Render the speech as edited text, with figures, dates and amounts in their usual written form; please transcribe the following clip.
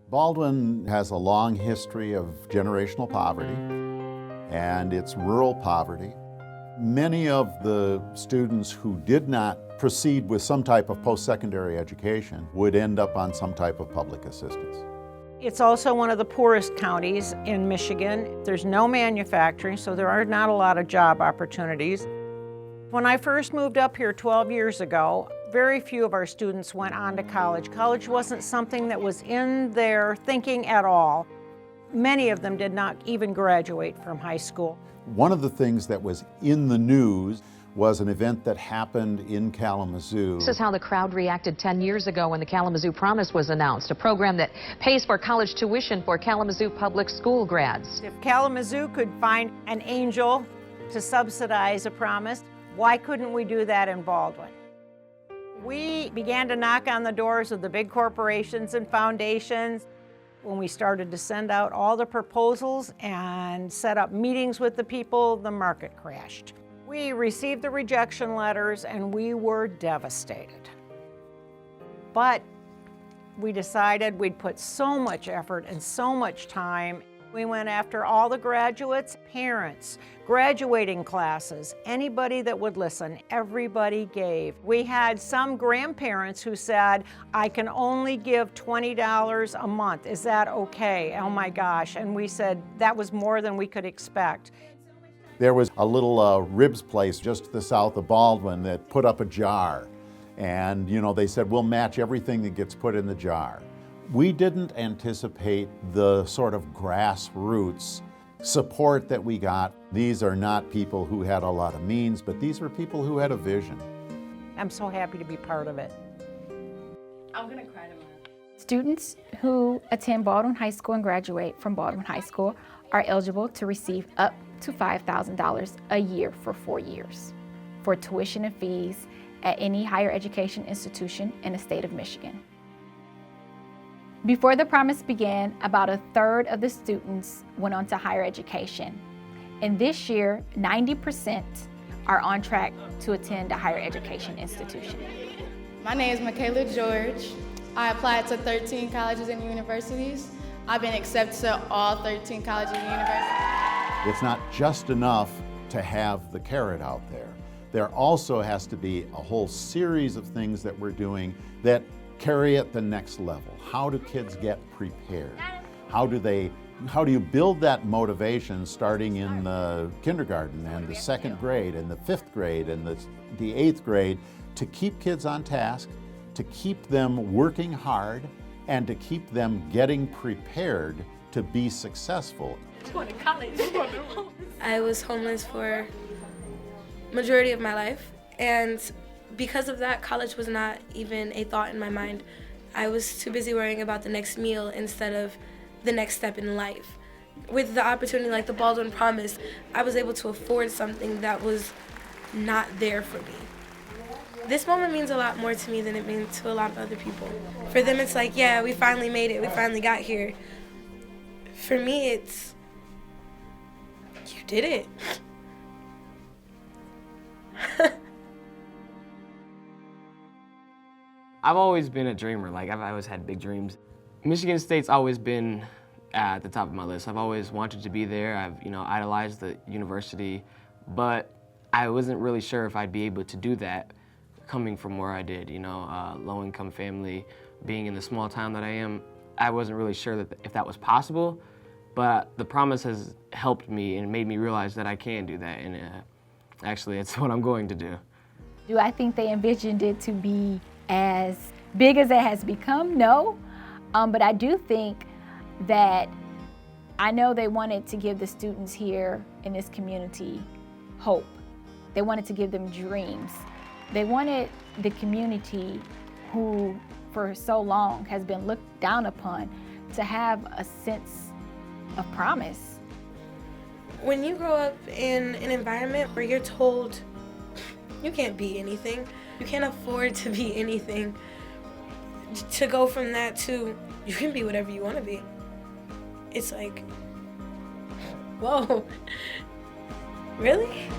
Baldwin has a long history of generational poverty, and it's rural poverty. Many of the students who did not proceed with some type of post-secondary education would end up on some type of public assistance. It's also one of the poorest counties in Michigan. There's no manufacturing, so there are not a lot of job opportunities. When I first moved up here 12 years ago, very few of our students went on to college. College wasn't something that was in their thinking at all. Many of them did not even graduate from high school. One of the things that was in the news was an event that happened in Kalamazoo. This is how the crowd reacted 10 years ago when the Kalamazoo Promise was announced, a program that pays for college tuition for Kalamazoo public school grads. If Kalamazoo could find an angel to subsidize a promise, why couldn't we do that in Baldwin? We began to knock on the doors of the big corporations and foundations. When we started to send out all the proposals and set up meetings with the people, the market crashed. We received the rejection letters and we were devastated. But we decided we'd put so much effort and so much time. We went after all the graduates, parents, graduating classes, anybody that would listen, everybody gave. We had some grandparents who said, I can only give $20 a month. Is that okay? Oh my gosh. And we said that was more than we could expect. There was a little ribs place just to the south of Baldwin that put up a jar. And they said, we'll match everything that gets put in the jar. We didn't anticipate the sort of grassroots support that we got. These are not people who had a lot of means, but these were people who had a vision. I'm so happy to be part of it. I'm gonna cry tomorrow. Students who attend Baldwin High School and graduate from Baldwin High School are eligible to receive up to $5,000 a year for 4 years for tuition and fees at any higher education institution in the state of Michigan. Before the promise began, about 1/3 of the students went on to higher education. And this year, 90% are on track to attend a higher education institution. My name is Michaela George. I applied to 13 colleges and universities. I've been accepted to all 13 colleges and universities. It's not just enough to have the carrot out there. There also has to be a whole series of things that we're doing that carry it the next level. How do kids get prepared? How do you build that motivation starting in the kindergarten and the second grade and the 5th grade and the 8th grade to keep kids on task, to keep them working hard, and to keep them getting prepared to be successful? Going to college. I was homeless for majority of my life, and because of that, college was not even a thought in my mind. I was too busy worrying about the next meal instead of the next step in life. With the opportunity like the Baldwin Promise, I was able to afford something that was not there for me. This moment means a lot more to me than it means to a lot of other people. For them, it's like, yeah, we finally made it, we finally got here. For me, it's, you did it. I've always been a dreamer. I've always had big dreams. Michigan State's always been at the top of my list. I've always wanted to be there. I've idolized the university, but I wasn't really sure if I'd be able to do that coming from where I did. Low-income family, being in the small town that I am. I wasn't really sure if that was possible, but the promise has helped me and made me realize that I can do that, and actually, it's what I'm going to do. Do I think they envisioned it to be as big as it has become? No, but I do think that I know they wanted to give the students here in this community hope. They wanted to give them dreams. They wanted the community who for so long has been looked down upon to have a sense of promise. When you grow up in an environment where you're told you can't be anything, you can't afford to be anything, to go from that to you can be whatever you want to be, it's like, whoa, really?